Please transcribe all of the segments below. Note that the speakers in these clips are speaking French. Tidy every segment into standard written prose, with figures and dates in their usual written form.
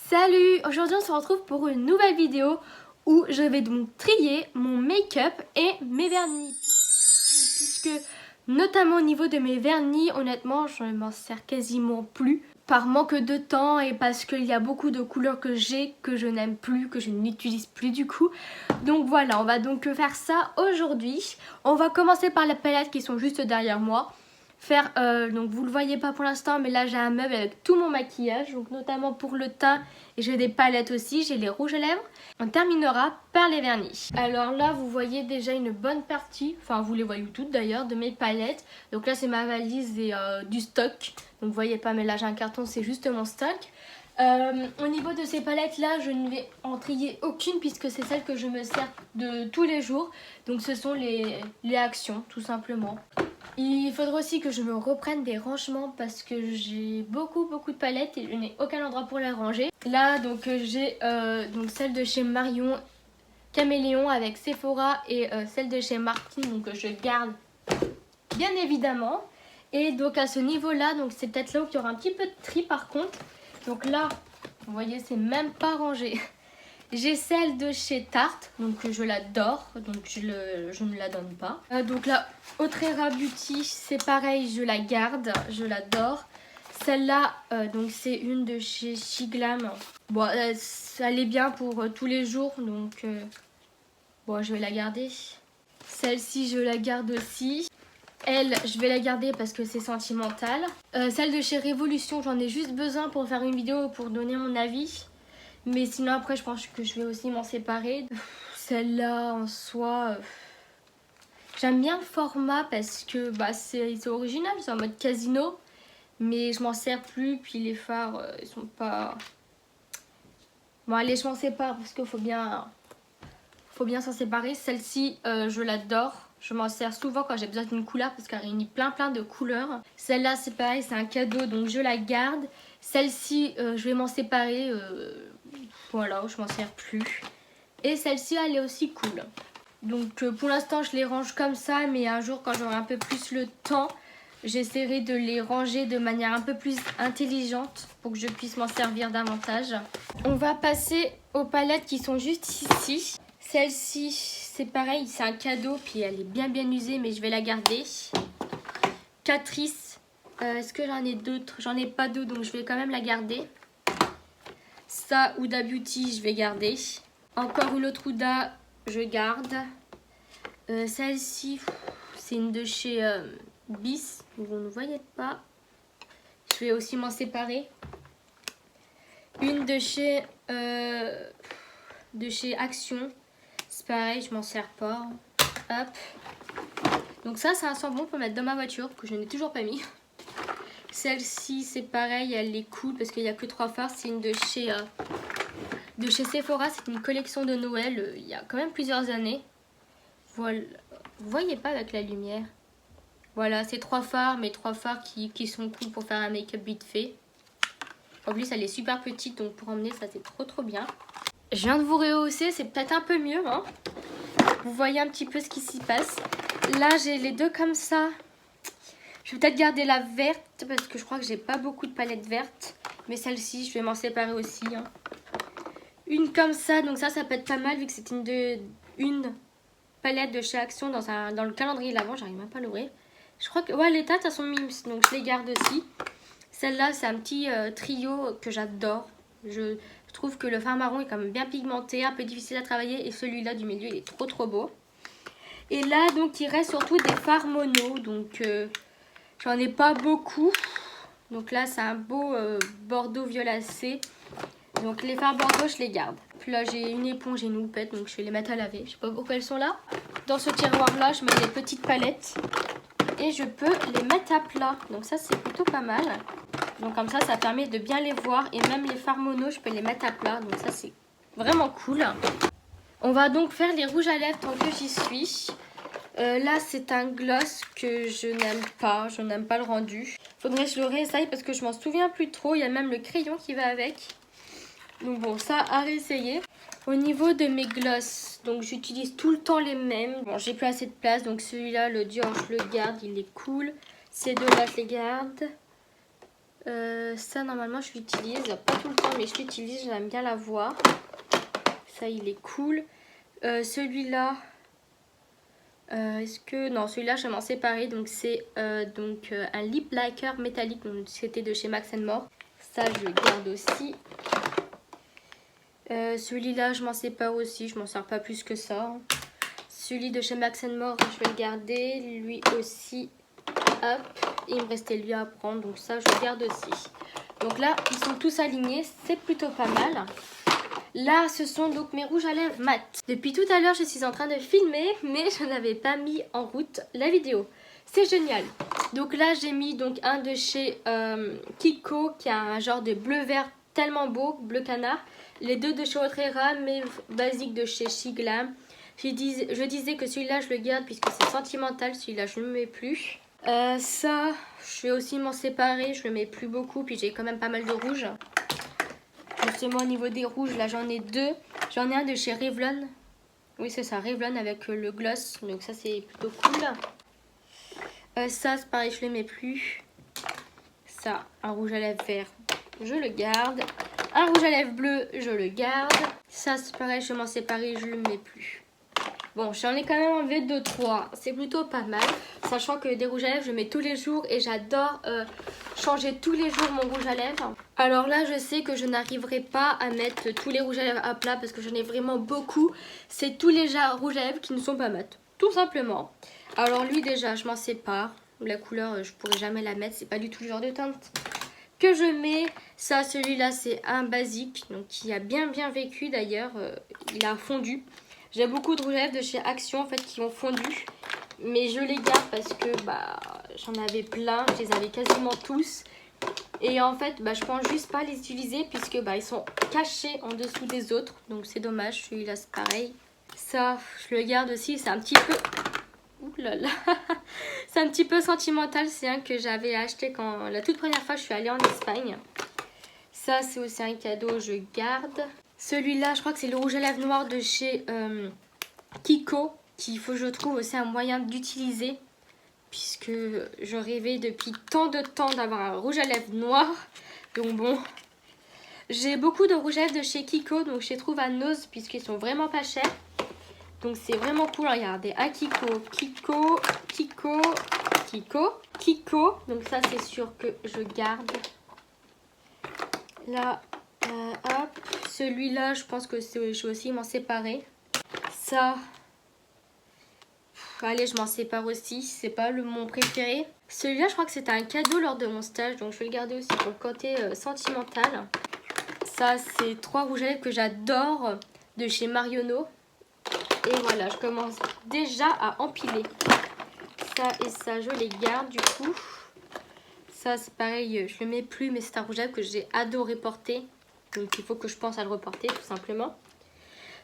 Salut! Aujourd'hui on se retrouve pour une nouvelle vidéo où je vais donc trier mon make-up et mes vernis. Puisque notamment au niveau de mes vernis, honnêtement je ne m'en sers quasiment plus. Par manque de temps et parce qu'il y a beaucoup de couleurs que j'ai que je n'aime plus, que je n'utilise plus du coup. Donc voilà, on va donc faire ça aujourd'hui. On va commencer par les palettes qui sont juste derrière moi. Donc vous le voyez pas pour l'instant, mais là j'ai un meuble avec tout mon maquillage, donc notamment pour le teint, et j'ai des palettes aussi, j'ai les rouges à lèvres. On terminera par les vernis. Alors là vous voyez déjà une bonne partie, enfin vous les voyez toutes d'ailleurs, de mes palettes. Donc là c'est ma valise et du stock, donc vous voyez pas, mais là j'ai un carton, c'est juste mon stock. Au niveau de ces palettes là, je ne vais en trier aucune puisque c'est celle que je me sers de tous les jours. Donc ce sont les actions tout simplement. Il faudra aussi que je me reprenne des rangements parce que j'ai beaucoup de palettes et je n'ai aucun endroit pour les ranger. Là donc j'ai celle de chez Marion Caméléon avec Sephora et celle de chez Martine, donc je garde bien évidemment. Et donc à ce niveau là, donc c'est peut-être là où il y aura un petit peu de tri par contre. Donc là vous voyez c'est même pas rangé. J'ai celle de chez Tarte, donc je l'adore, donc je ne la donne pas. Donc là, Autrera Beauty, c'est pareil, je la garde, je l'adore. Celle-là, donc c'est une de chez Shiglam. Bon, elle est bien pour tous les jours, donc bon, je vais la garder. Celle-ci, je la garde aussi. Elle, je vais la garder parce que c'est sentimental. Celle de chez Révolution, j'en ai juste besoin pour faire une vidéo pour donner mon avis. Mais sinon après je pense que je vais aussi m'en séparer. Celle-là en soi, j'aime bien le format parce que c'est original, c'est en mode casino. Mais je m'en sers plus, puis les fards ils sont pas... Bon allez je m'en sépare parce qu'il faut bien s'en séparer. Celle-ci je l'adore. Je m'en sers souvent quand j'ai besoin d'une couleur parce qu'elle réunit plein de couleurs. Celle-là c'est pareil, c'est un cadeau donc je la garde. Celle-ci je vais m'en séparer. Voilà, je m'en sers plus. Et celle-ci, elle est aussi cool. Donc pour l'instant, je les range comme ça. Mais un jour, quand j'aurai un peu plus le temps, j'essaierai de les ranger de manière un peu plus intelligente pour que je puisse m'en servir davantage. On va passer aux palettes qui sont juste ici. Celle-ci, c'est pareil, c'est un cadeau. Puis elle est bien usée, mais je vais la garder. Catrice. Est-ce que j'en ai d'autres? J'en ai pas d'autres, donc je vais quand même la garder. Ça, Huda Beauty, je vais garder. Encore une autre Huda, je garde. Celle-ci, c'est une de chez Bis. Vous ne voyez pas. Je vais aussi m'en séparer. Une de chez Action. C'est pareil, je m'en sers pas. Hop. Donc ça, c'est un sambon pour mettre dans ma voiture que je n'ai toujours pas mis. Celle-ci, c'est pareil, elle est cool parce qu'il n'y a que 3 fards. C'est une de chez Sephora. C'est une collection de Noël il y a quand même plusieurs années. Voilà. Vous voyez pas avec la lumière. Voilà, c'est 3 fards, mais 3 fards qui sont cool pour faire un make-up vite fait. En plus, elle est super petite, donc pour emmener, ça c'est trop bien. Je viens de vous rehausser, c'est peut-être un peu mieux. Hein, vous voyez un petit peu ce qui s'y passe. Là, j'ai les deux comme ça. Je vais peut-être garder la verte parce que je crois que j'ai pas beaucoup de palettes vertes. Mais celle-ci, je vais m'en séparer aussi. Hein. Une comme ça, donc ça peut être pas mal vu que c'est une palette de chez Action dans le calendrier de l'Avent. J'arrive même pas à l'ouvrir. Je crois que ouais, les têtes, elles sont mimes, donc je les garde aussi. Celle-là, c'est un petit trio que j'adore. Je trouve que le fard marron est quand même bien pigmenté, un peu difficile à travailler. Et celui-là du milieu, il est trop beau. Et là, donc, il reste surtout des fards mono. Donc... j'en ai pas beaucoup. Donc là, c'est un beau bordeaux violacé. Donc les fards bordeaux, je les garde. Puis là, j'ai une éponge et une houppette, donc je vais les mettre à laver. Je sais pas pourquoi elles sont là. Dans ce tiroir-là, je mets les petites palettes. Et je peux les mettre à plat. Donc ça, c'est plutôt pas mal. Donc comme ça permet de bien les voir. Et même les fards mono, je peux les mettre à plat. Donc ça, c'est vraiment cool. On va donc faire les rouges à lèvres tant que j'y suis. Là c'est un gloss que je n'aime pas le rendu. Faudrait que je le réessaye parce que je m'en souviens plus trop. Il y a même le crayon qui va avec. Donc bon, ça à réessayer. Au niveau de mes gloss, donc j'utilise tout le temps les mêmes. Bon, j'ai plus assez de place, donc celui-là, le Dior, je le garde, il est cool. Ces deux-là, je les garde. Ça normalement je l'utilise, pas tout le temps mais je l'utilise, j'aime bien la voir. Ça il est cool. Celui-là, est-ce que... Non, celui-là je vais m'en séparer. Donc c'est un lip lacquer métallique. C'était de chez Max More. Ça je le garde aussi. Celui-là je m'en sépare aussi, je m'en sers pas plus que ça. Celui de chez Max More je vais le garder. Lui aussi. Hop. Et il me restait lui à prendre. Donc ça je le garde aussi. Donc là ils sont tous alignés. C'est plutôt pas mal. Là, ce sont donc mes rouges à lèvres mat. Depuis tout à l'heure, je suis en train de filmer, mais je n'avais pas mis en route la vidéo. C'est génial. Donc là, j'ai mis donc un de chez Kiko, qui a un genre de bleu-vert tellement beau, bleu canard. Les deux de chez Otrera, mes basiques de chez Shiglam. Je disais que celui-là, je le garde puisque c'est sentimental. Celui-là, je ne le mets plus. Ça, je vais aussi m'en séparer. Je ne le mets plus beaucoup, puis j'ai quand même pas mal de rouge. Justement au niveau des rouges, là j'en ai deux. J'en ai un de chez Revlon. Oui c'est ça, Revlon avec le gloss. Donc ça c'est plutôt cool. Ça c'est pareil, je le mets plus. Ça, un rouge à lèvres vert, je le garde. Un rouge à lèvres bleu, je le garde. Ça c'est pareil, je vais m'en séparer, je le mets plus. Bon, j'en ai quand même enlevé 2-3. C'est plutôt pas mal. Sachant que des rouges à lèvres, je mets tous les jours. Et j'adore changer tous les jours mon rouge à lèvres. Alors là, je sais que je n'arriverai pas à mettre tous les rouges à lèvres à plat. Parce que j'en ai vraiment beaucoup. C'est tous les rouges à lèvres qui ne sont pas mat. Tout simplement. Alors lui déjà, je m'en sépare. La couleur, je pourrais jamais la mettre. C'est pas du tout le genre de teinte que je mets. Ça, celui-là, c'est un basique. Donc qui a bien vécu d'ailleurs. Il a fondu. J'ai beaucoup de rouges à lèvres de chez Action en fait qui ont fondu. Mais je les garde parce que j'en avais plein. Je les avais quasiment tous. Et en fait je pense juste pas les utiliser puisque ils sont cachés en dessous des autres. Donc c'est dommage. Celui-là c'est pareil. Ça je le garde aussi. C'est un petit peu... Ouh là là. C'est un petit peu sentimental. C'est un que j'avais acheté quand la toute première fois je suis allée en Espagne. Ça c'est aussi un cadeau. Je garde. Celui-là, je crois que c'est le rouge à lèvres noir de chez Kiko, qu'il faut, je trouve, aussi un moyen d'utiliser. Puisque je rêvais depuis tant de temps d'avoir un rouge à lèvres noir. Donc bon, j'ai beaucoup de rouge à lèvres de chez Kiko, donc je les trouve à Nose, puisqu'ils sont vraiment pas chers. Donc c'est vraiment cool, regardez, un Kiko. Donc ça, c'est sûr que je garde. Là... hop, celui-là, je pense que je vais aussi m'en séparer. Ça, allez, je m'en sépare aussi. C'est pas mon préféré. Celui-là, je crois que c'était un cadeau lors de mon stage. Donc, je vais le garder aussi pour le côté sentimental. Ça, c'est 3 rouges à lèvres que j'adore de chez Marionneau. Et voilà, je commence déjà à empiler. Ça et ça, je les garde du coup. Ça, c'est pareil, je le mets plus, mais c'est un rouge à lèvres que j'ai adoré porter. Donc il faut que je pense à le reporter tout simplement.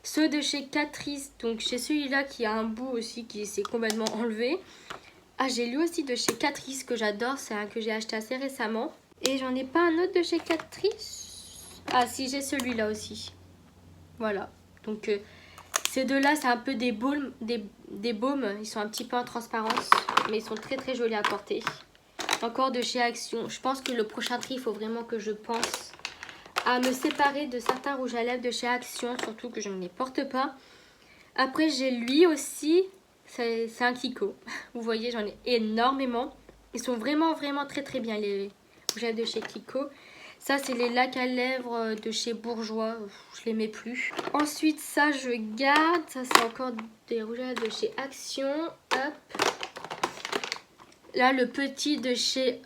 Ceux de chez Catrice, donc chez celui-là qui a un bout aussi qui s'est complètement enlevé. Ah, j'ai lu aussi de chez Catrice que j'adore, c'est un que j'ai acheté assez récemment. Et j'en ai pas un autre de chez Catrice. Ah si, j'ai celui-là aussi. Voilà, donc ces deux-là c'est un peu des baumes, des baumes, ils sont un petit peu en transparence. Mais ils sont très jolis à porter. Encore de chez Action, je pense que le prochain tri, il faut vraiment que je pense à me séparer de certains rouges à lèvres de chez Action, surtout que je ne les porte pas. Après j'ai lui aussi, c'est un Kiko. Vous voyez, j'en ai énormément. Ils sont vraiment très bien les rouges à lèvres de chez Kiko. Ça c'est les lacs à lèvres de chez Bourjois, je les mets plus. Ensuite ça je garde, ça c'est encore des rouges à lèvres de chez Action. Hop. Là, le petit de chez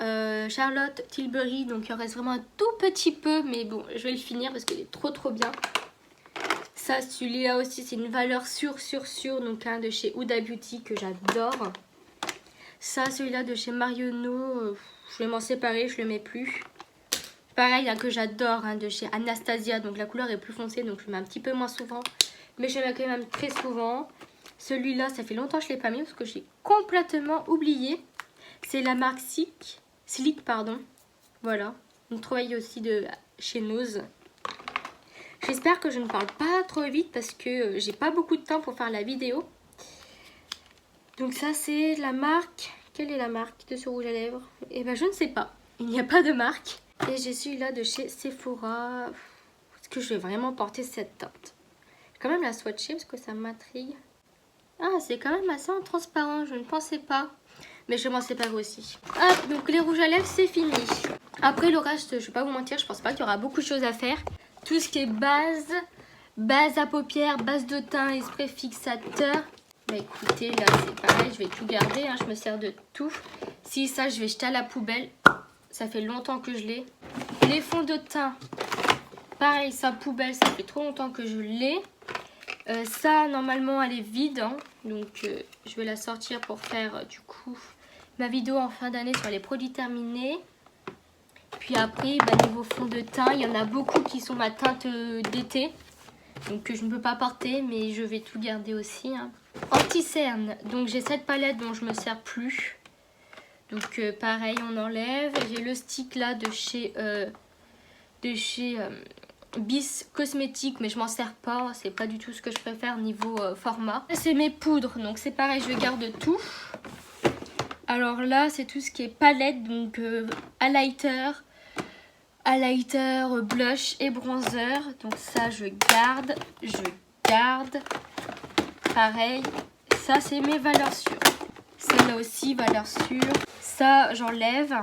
Charlotte Tilbury. Donc, il en reste vraiment un tout petit peu. Mais bon, je vais le finir parce qu'il est trop bien. Ça, celui-là aussi, c'est une valeur sûre. Donc, un de chez Huda Beauty que j'adore. Ça, celui-là de chez Marionneau. Je vais m'en séparer, je le mets plus. Pareil, un que j'adore, de chez Anastasia. Donc, la couleur est plus foncée. Donc, je le mets un petit peu moins souvent. Mais je le mets quand même très souvent. Celui-là, ça fait longtemps que je ne l'ai pas mis parce que j'ai complètement oublié. C'est la marque Slick, pardon. Voilà. On trouve aussi de chez Nose. J'espère que je ne parle pas trop vite parce que j'ai pas beaucoup de temps pour faire la vidéo. Donc ça c'est la marque. Quelle est la marque de ce rouge à lèvres? Eh ben je ne sais pas. Il n'y a pas de marque. Et j'ai celui-là de chez Sephora. Est-ce que je vais vraiment porter cette teinte? Je vais quand même la swatcher parce que ça m'intrigue. Ah, c'est quand même assez transparent, je ne pensais pas. Mais je m'en sépare aussi. Hop, donc les rouges à lèvres, c'est fini. Après le reste, je vais pas vous mentir, je pense pas qu'il y aura beaucoup de choses à faire. Tout ce qui est base à paupières, base de teint et spray fixateur. Bah écoutez, là c'est pareil, je vais tout garder, hein, je me sers de tout. Si ça, je vais jeter à la poubelle. Ça fait longtemps que je l'ai. Les fonds de teint, pareil, ça poubelle, ça fait trop longtemps que je l'ai. Ça, normalement, elle est vide, hein, donc je vais la sortir pour faire du coup ma vidéo en fin d'année sur les produits terminés. Puis après, bah, niveau fond de teint, il y en a beaucoup qui sont ma teinte d'été, donc que je ne peux pas porter, mais je vais tout garder aussi. Hein. Anti-cerne, donc j'ai cette palette dont je me sers plus. Donc pareil, on enlève. J'ai le stick là de chez Bis Cosmétique, mais je m'en sers pas, c'est pas du tout ce que je préfère niveau format. C'est mes poudres, donc c'est pareil, je garde tout. Alors là, c'est tout ce qui est palette, donc highlighter, blush et bronzer. Donc ça, je garde. Pareil, ça c'est mes valeurs sûres. Celle-là aussi, valeurs sûres. Ça, j'enlève.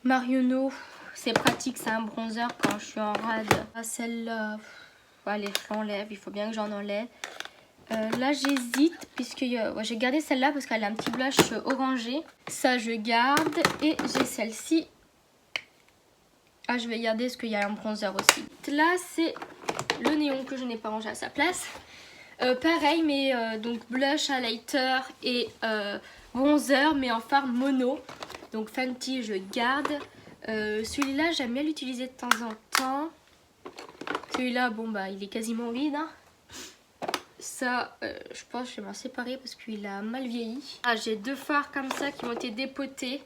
Marionneau. C'est pratique, c'est un bronzer quand je suis en rade. Celle-là, allez, je l'enlève, il faut bien que j'en enlève. Là, j'hésite, puisque j'ai gardé celle-là parce qu'elle a un petit blush orangé. Ça, je garde. Et j'ai celle-ci. Ah, je vais garder parce qu'il y a un bronzer aussi. Là, c'est le néon que je n'ai pas rangé à sa place. Pareil, mais donc blush, highlighter et bronzer, mais en fard mono. Donc Fenty, je garde. Celui-là, j'aime bien l'utiliser de temps en temps. Celui-là, bon bah, il est quasiment vide. Hein. Ça, je pense que je vais m'en séparer parce qu'il a mal vieilli. Ah, j'ai deux fards comme ça qui ont été dépotés.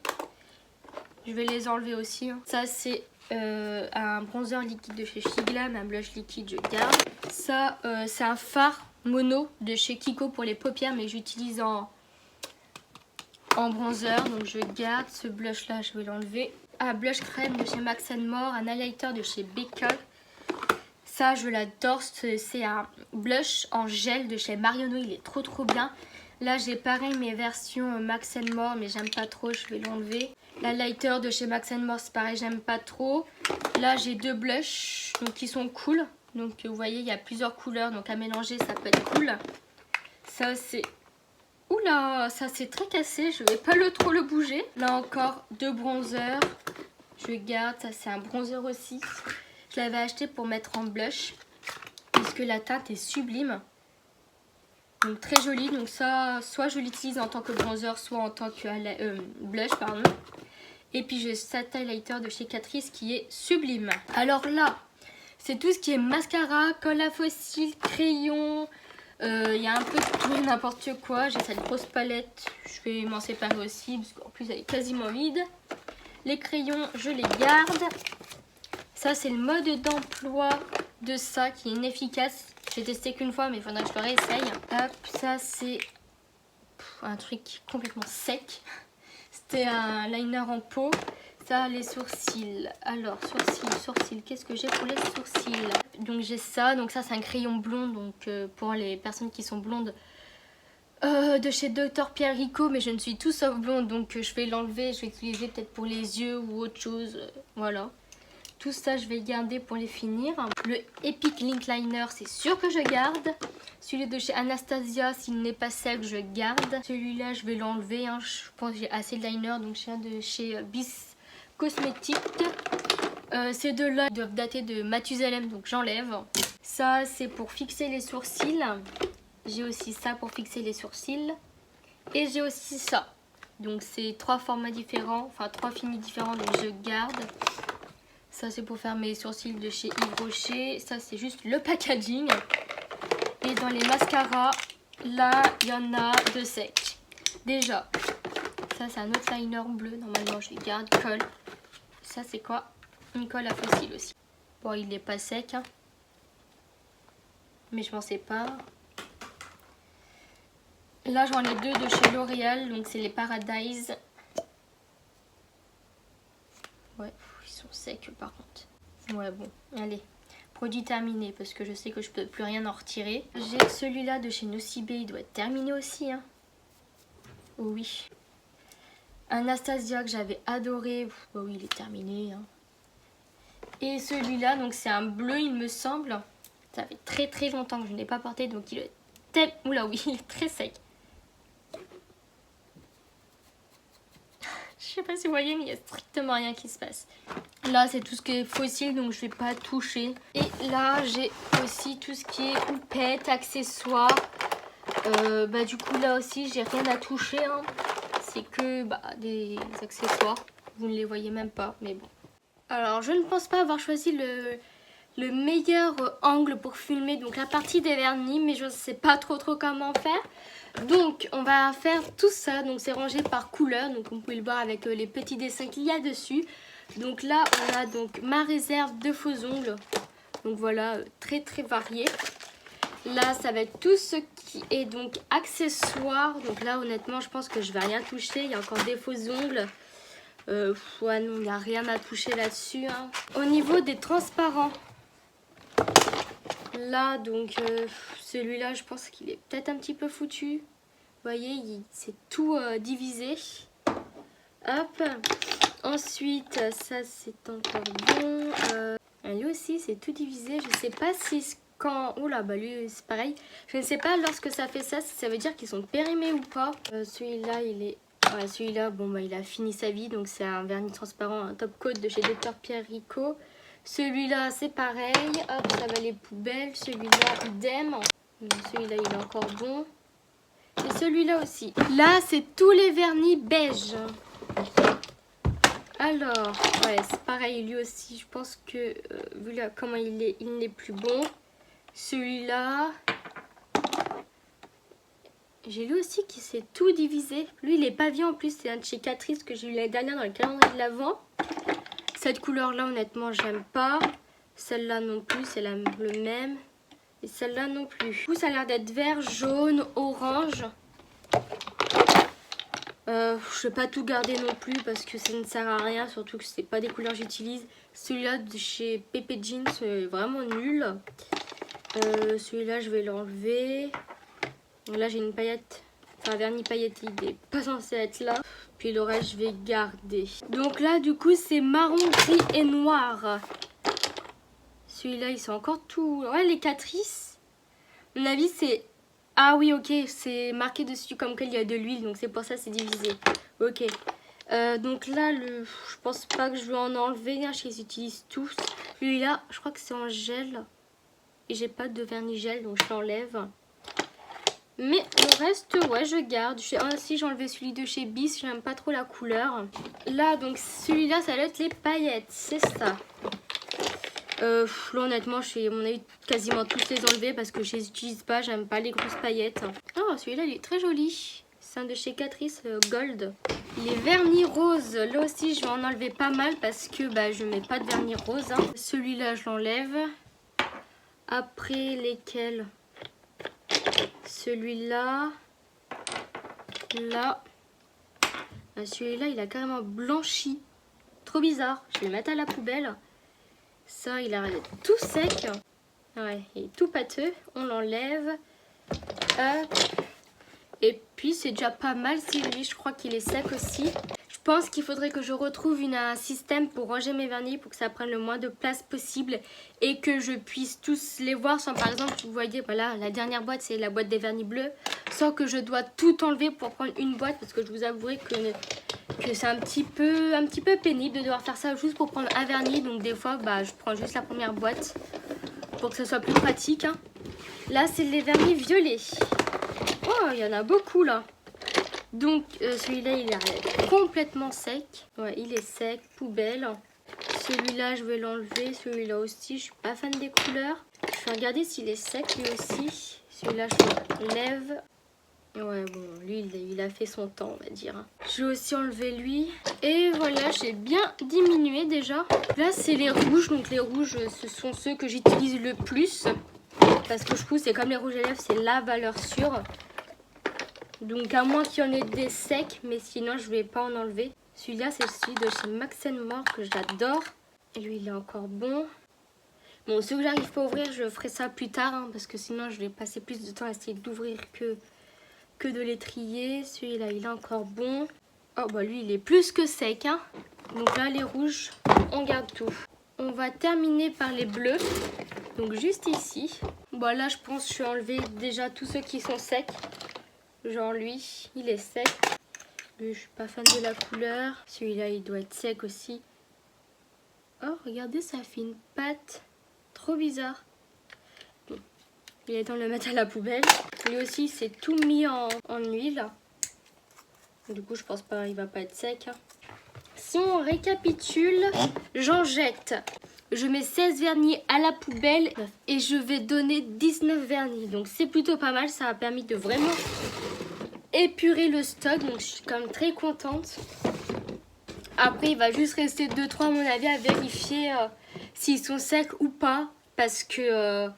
Je vais les enlever aussi. Hein. Ça, c'est un bronzer liquide de chez Shiglam, un blush liquide, je garde. Ça, c'est un fard mono de chez Kiko pour les paupières, mais j'utilise en bronzer, donc je garde. Ce blush là, je vais l'enlever. Ah, blush crème de chez Max More, un highlighter de chez Becca. Ça, je l'adore, c'est un blush en gel de chez Marionneau, il est trop bien. Là, j'ai pareil mes versions Max More, mais j'aime pas trop, je vais l'enlever. L'highlighter de chez Max More, c'est pareil, j'aime pas trop. Là, j'ai deux blushs donc, qui sont cool. Donc, vous voyez, il y a plusieurs couleurs, donc à mélanger, ça peut être cool. Ça, c'est... Oula, ça c'est très cassé, je vais pas trop le bouger. Là encore, deux bronzers. Je garde, ça c'est un bronzer aussi. Je l'avais acheté pour mettre en blush. Puisque la teinte est sublime. Donc très jolie. Donc ça, soit je l'utilise en tant que bronzer, soit en tant que blush, pardon. Et puis j'ai cet highlighter de chez Catrice qui est sublime. Alors là, c'est tout ce qui est mascara, colle à fossiles, crayon... Il y a un peu de tout et n'importe quoi. J'ai cette grosse palette. Je vais m'en séparer aussi parce qu'en plus elle est quasiment vide. Les crayons, je les garde. Ça, c'est le mode d'emploi de ça qui est inefficace. J'ai testé qu'une fois, mais il faudrait que je le réessaye. Hop, ça c'est un truc complètement sec. C'était un liner en peau. Ça, les sourcils. Alors, sourcils, qu'est-ce que j'ai pour les sourcils? Donc j'ai ça, donc ça c'est un crayon blond, donc pour les personnes qui sont blondes de chez Dr Pierre Rico, mais je ne suis tout sauf blonde, donc je vais l'enlever, je vais l'utiliser peut-être pour les yeux ou autre chose, voilà. Tout ça je vais garder pour les finir. Le Epic Link Liner, c'est sûr que je garde. Celui de chez Anastasia, s'il n'est pas sec, je garde. Celui-là je vais l'enlever, hein. Je pense que j'ai assez de liner, donc je viens de chez Bis Cosmétique. Ces deux-là doivent dater de Mathusalem, donc j'enlève. Ça, c'est pour fixer les sourcils. J'ai aussi ça pour fixer les sourcils. Et j'ai aussi ça. Donc, c'est trois formats différents, enfin trois finis différents, donc je garde. Ça, c'est pour faire mes sourcils de chez Yves Rocher. Ça, c'est juste le packaging. Et dans les mascaras, là, il y en a deux secs. Déjà, ça, c'est un autre liner bleu. Normalement, je les garde. Colle. Ça, c'est quoi? Une colle à fossiles aussi. Bon, il n'est pas sec, hein. Mais je m'en sépare. Là, j'en ai deux de chez L'Oréal, donc c'est les Paradise. Ouais, ils qu'ils sont secs par contre. Ouais bon, allez. Produit terminé parce que je sais que je peux plus rien en retirer. J'ai celui-là de chez Nocibé, il doit être terminé aussi. Hein. Oh oui. Anastasia que j'avais adoré. Bah oui, il est terminé. Hein. Et celui-là, donc c'est un bleu il me semble. Ça fait très très longtemps que je ne l'ai pas porté donc il est oula oui, il est très sec. Je sais pas si vous voyez, mais il n'y a strictement rien qui se passe. Là, c'est tout ce qui est fossile, donc je vais pas toucher. Et là, j'ai aussi tout ce qui est houppette, accessoires. Du coup, là aussi, j'ai rien à toucher. Hein. C'est que des accessoires. Vous ne les voyez même pas, mais bon. Alors, je ne pense pas avoir choisi le meilleur angle pour filmer donc la partie des vernis, mais je ne sais pas trop comment faire. Donc on va faire tout ça, donc c'est rangé par couleur, donc vous pouvez le voir avec les petits dessins qu'il y a dessus. Donc là on a donc ma réserve de faux ongles, donc voilà, très très varié. Là ça va être tout ce qui est donc accessoires, donc là honnêtement je pense que je vais rien toucher, il y a encore des faux ongles. Ouais non, il n'y a rien à toucher là-dessus. Hein. Au niveau des transparents, là donc celui-là je pense qu'il est peut-être un petit peu foutu. Vous voyez, c'est tout divisé. Hop. Ensuite, ça c'est encore bon. Lui aussi c'est tout divisé. Je sais pas si quand... Oh là, lui c'est pareil. Je ne sais pas lorsque ça fait ça, si ça veut dire qu'ils sont périmés ou pas. Celui-là il est... Ouais, celui-là, bon il a fini sa vie. Donc c'est un vernis transparent, un top coat de chez Dr Pierre Rico. Celui-là c'est pareil. Hop, ça va les poubelles. Celui-là idem. Celui-là il est encore bon. Et celui-là aussi. Là, c'est tous les vernis beige. Alors, ouais, c'est pareil, lui aussi, je pense que, vu là comment il est, il n'est plus bon. Celui-là, j'ai lu aussi qu'il s'est tout divisé. Lui, il est pavillon en plus, c'est un de chez Catrice que j'ai eu l'année dernière dans le calendrier de l'Avent. Cette couleur-là, honnêtement, j'aime pas. Celle-là non plus, c'est le même. Et celle-là non plus. Du coup, ça a l'air d'être vert, jaune, orange. Je vais pas tout garder non plus parce que ça ne sert à rien, surtout que c'est pas des couleurs que j'utilise. Celui-là de chez Pepe Jeans, c'est vraiment nul. Celui-là, je vais l'enlever. Là, j'ai une paillette, enfin un vernis paillette, il est pas censé être là. Puis le reste, je vais garder. Donc là, du coup, c'est marron, gris et noir. Celui-là, ils sont encore tout... Ouais, les Catrice. À mon avis, c'est... Ah oui, ok, c'est marqué dessus comme qu'il y a de l'huile, donc c'est pour ça c'est divisé. Ok. Donc là, je pense pas que je vais en enlever, hein, je les utilise tous. Celui-là, je crois que c'est en gel. Et j'ai pas de vernis gel, donc je l'enlève. Mais le reste, ouais, je garde. Si j'ai enlevé celui de chez Bis, j'aime pas trop la couleur. Là, donc celui-là, ça va être les paillettes, c'est ça. Là honnêtement je vais à mon avis quasiment tous les enlever parce que je les utilise pas, j'aime pas les grosses paillettes. Oh celui-là il est très joli, c'est un de chez Catrice Gold. Les vernis roses, là aussi je vais en enlever pas mal parce que je mets pas de vernis rose. Hein. Celui-là je l'enlève. Après lesquels? Celui-là. Là. Celui-là il a carrément blanchi. Trop bizarre, je vais le mettre à la poubelle. Ça, il a l'air d'être tout sec. Ouais, il est tout pâteux. On l'enlève. Hop. Et puis, c'est déjà pas mal. Si lui, je crois qu'il est sec aussi. Je pense qu'il faudrait que je retrouve un système pour ranger mes vernis pour que ça prenne le moins de place possible et que je puisse tous les voir sans, par exemple, vous voyez, voilà, la dernière boîte, c'est la boîte des vernis bleus. Sans que je dois tout enlever pour prendre une boîte parce que je vous avouerai que c'est un petit peu pénible de devoir faire ça juste pour prendre un vernis. Donc des fois je prends juste la première boîte pour que ce soit plus pratique. Hein. Là c'est les vernis violets. Oh il y en a beaucoup là. Donc celui-là il est complètement sec. Ouais il est sec, poubelle. Celui-là je vais l'enlever. Celui-là aussi je suis pas fan des couleurs. Je vais regarder s'il est sec lui aussi. Celui-là je l'enlève. Ouais bon lui il a fait son temps on va dire. Je vais aussi enlever lui. Et voilà j'ai bien diminué déjà. Là c'est les rouges. Donc les rouges ce sont ceux que j'utilise le plus. Parce que je trouve c'est comme les rouges à lèvres, c'est la valeur sûre. Donc à moins qu'il y en ait des secs. Mais sinon je vais pas en enlever. Celui-là c'est celui de chez Max & More que j'adore. Et lui, il est encore bon. Bon, ceux que j'arrive pas à ouvrir, je ferai ça plus tard, hein, parce que sinon, je vais passer plus de temps à essayer d'ouvrir que de les trier. Celui-là, il est encore bon. Oh, bah lui, il est plus que sec, hein. Donc là, les rouges, on garde tout. On va terminer par les bleus. Donc juste ici. Bon, là, je pense que je vais enlever déjà tous ceux qui sont secs. Genre lui, il est sec. Lui, je suis pas fan de la couleur. Celui-là, il doit être sec aussi. Oh, regardez, ça fait une pâte. Trop bizarre. Bon. Il est temps de le mettre à la poubelle. Lui aussi, c'est tout mis en huile. Du coup, je pense pas, il va pas être sec. Si on récapitule, j'en jette. Je mets 16 vernis à la poubelle et je vais donner 19 vernis. Donc c'est plutôt pas mal, ça a permis de vraiment épurer le stock. Donc je suis quand même très contente. Après, il va juste rester 2-3 à mon avis à vérifier s'ils sont secs ou pas. Parce que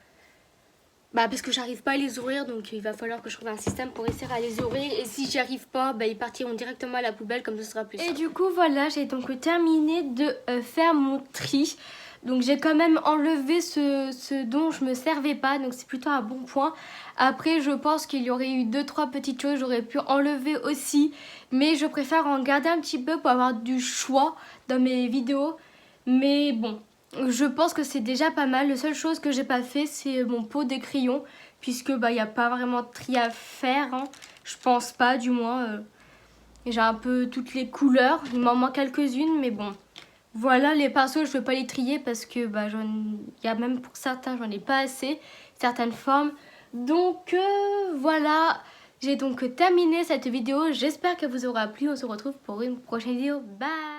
j'arrive pas à les ouvrir, donc il va falloir que je trouve un système pour essayer à les ouvrir. Et si j'y arrive pas, ils partiront directement à la poubelle, comme ça sera plus simple. Et du coup voilà, j'ai donc terminé de faire mon tri. Donc j'ai quand même enlevé ce dont je me servais pas, donc c'est plutôt un bon point. Après je pense qu'il y aurait eu 2-3 petites choses, j'aurais pu enlever aussi. Mais je préfère en garder un petit peu pour avoir du choix dans mes vidéos. Mais bon, je pense que c'est déjà pas mal. La seule chose que j'ai pas fait, c'est mon pot de crayons. Puisque il n'y a pas vraiment de tri à faire. Hein. Je pense pas, du moins. J'ai un peu toutes les couleurs. Il m'en manque quelques-unes, mais bon. Voilà, les pinceaux, je ne vais pas les trier parce que il y a même pour certains, j'en ai pas assez. Certaines formes. Donc voilà. J'ai donc terminé cette vidéo. J'espère qu'elle vous aura plu. On se retrouve pour une prochaine vidéo. Bye!